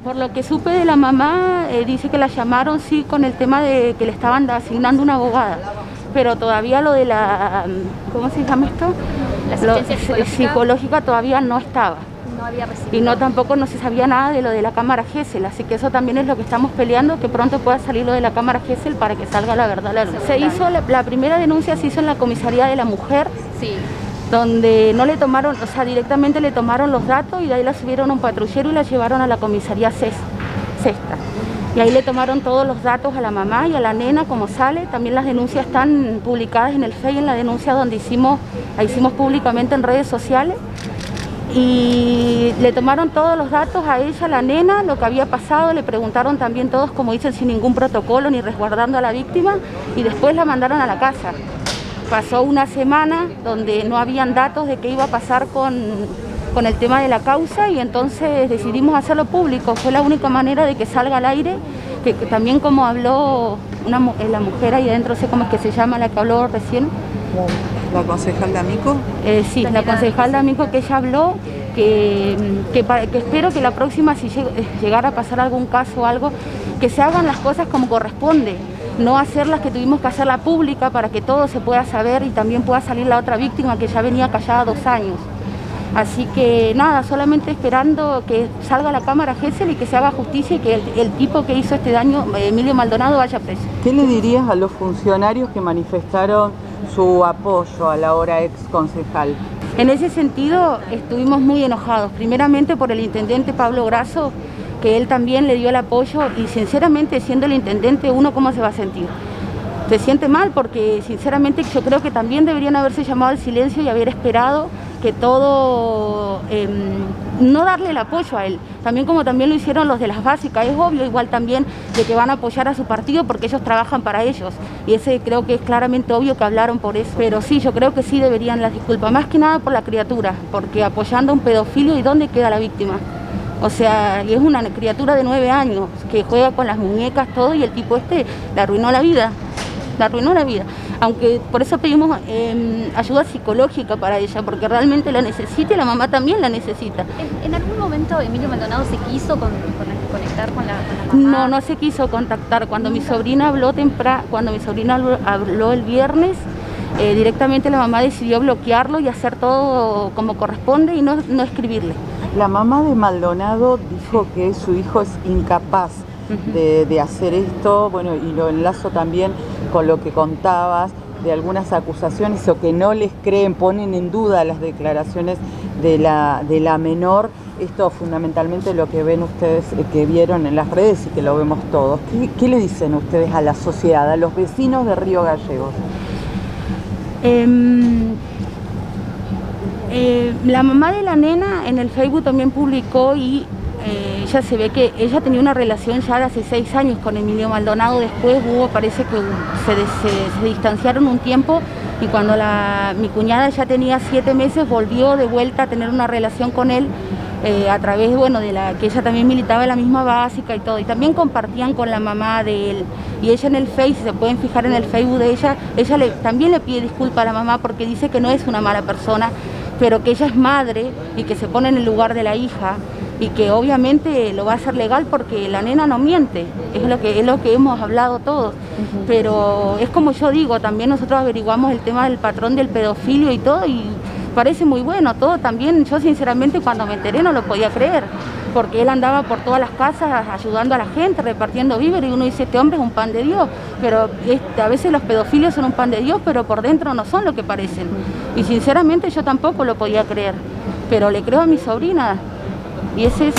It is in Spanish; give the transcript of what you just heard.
Por lo que supe de la mamá, dice que la llamaron sí con el tema de que le estaban asignando una abogada, pero todavía lo de la, ¿cómo se llama esto? La asistencia psicológica todavía no estaba. No había recibido. Y no tampoco no se sabía nada de lo de la cámara Gesell, así que eso también es lo que estamos peleando, que pronto pueda salir lo de la cámara Gesell para que salga la verdad a la luz. Se hizo, la primera denuncia se hizo en la comisaría de la mujer, sí, donde no le tomaron, o sea, directamente le tomaron los datos y de ahí la subieron a un patrullero y la llevaron a la comisaría Sexta. Y ahí le tomaron todos los datos a la mamá y a la nena, como sale. También las denuncias están publicadas en el FEI, en la denuncia donde hicimos públicamente en redes sociales. Y le tomaron todos los datos a ella, a la nena, lo que había pasado, le preguntaron también todos, como dicen, sin ningún protocolo ni resguardando a la víctima, y después la mandaron a la casa. Pasó una semana donde no habían datos de qué iba a pasar con el tema de la causa y entonces decidimos hacerlo público. Fue la única manera de que salga al aire, que también como habló la mujer ahí adentro, no sé cómo es que se llama, la que habló recién. ¿La concejal de Amico? Sí, la concejal de Amico, que ella habló, que espero que la próxima, si llegara a pasar algún caso o algo, que se hagan las cosas como corresponde, no hacerlas que tuvimos que hacerla pública para que todo se pueda saber y también pueda salir la otra víctima que ya venía callada 2 años. Así que nada, solamente esperando que salga la cámara Gesell y que se haga justicia y que el tipo que hizo este daño, Emilio Maldonado, vaya preso. ¿Qué le dirías a los funcionarios que manifestaron su apoyo a la ahora ex concejal? En ese sentido estuvimos muy enojados, primeramente por el intendente Pablo Grasso, que él también le dio el apoyo y sinceramente siendo el intendente uno ¿cómo se va a sentir? Se siente mal porque sinceramente yo creo que también deberían haberse llamado al silencio y haber esperado que todo, no darle el apoyo a él, también como también lo hicieron los de las básicas, es obvio igual también de que van a apoyar a su partido porque ellos trabajan para ellos y ese creo que es claramente obvio que hablaron por eso, pero sí, yo creo que sí deberían las disculpas, más que nada por la criatura, porque apoyando a un pedófilo, ¿y dónde queda la víctima? O sea, y es una criatura de 9 años que juega con las muñecas, todo, y el tipo le arruinó la vida. Aunque por eso pedimos ayuda psicológica para ella, porque realmente la necesita y la mamá también la necesita. ¿En algún momento Emilio Maldonado se quiso conectar con la mamá? No se quiso contactar. Cuando mi sobrina habló habló el viernes, directamente la mamá decidió bloquearlo y hacer todo como corresponde y no escribirle. La mamá de Maldonado dijo que su hijo es incapaz de hacer esto, bueno, y lo enlazo también con lo que contabas de algunas acusaciones o que no les creen, ponen en duda las declaraciones de la menor. Esto fundamentalmente lo que ven ustedes, que vieron en las redes y que lo vemos todos. ¿Qué le dicen ustedes a la sociedad, a los vecinos de Río Gallegos? La mamá de la nena en el Facebook también publicó y ella se ve que ella tenía una relación ya de hace 6 años con Emilio Maldonado, después parece que se distanciaron un tiempo y cuando mi cuñada ya tenía 7 meses volvió de vuelta a tener una relación con él a través, bueno, de que ella también militaba en la misma básica y todo, y también compartían con la mamá de él, y ella en el Facebook, se pueden fijar en el Facebook de ella también le pide disculpas a la mamá porque dice que no es una mala persona, pero que ella es madre y que se pone en el lugar de la hija y que obviamente lo va a hacer legal porque la nena no miente, es lo que hemos hablado todos, pero es como yo digo, también nosotros averiguamos el tema del patrón del pedofilio y todo y parece muy bueno, todo también, yo sinceramente cuando me enteré no lo podía creer, porque él andaba por todas las casas ayudando a la gente, repartiendo víveres y uno dice, este hombre es un pan de Dios, pero a veces los pedofilios son un pan de Dios, pero por dentro no son lo que parecen, y sinceramente yo tampoco lo podía creer, pero le creo a mi sobrina. Y ese es...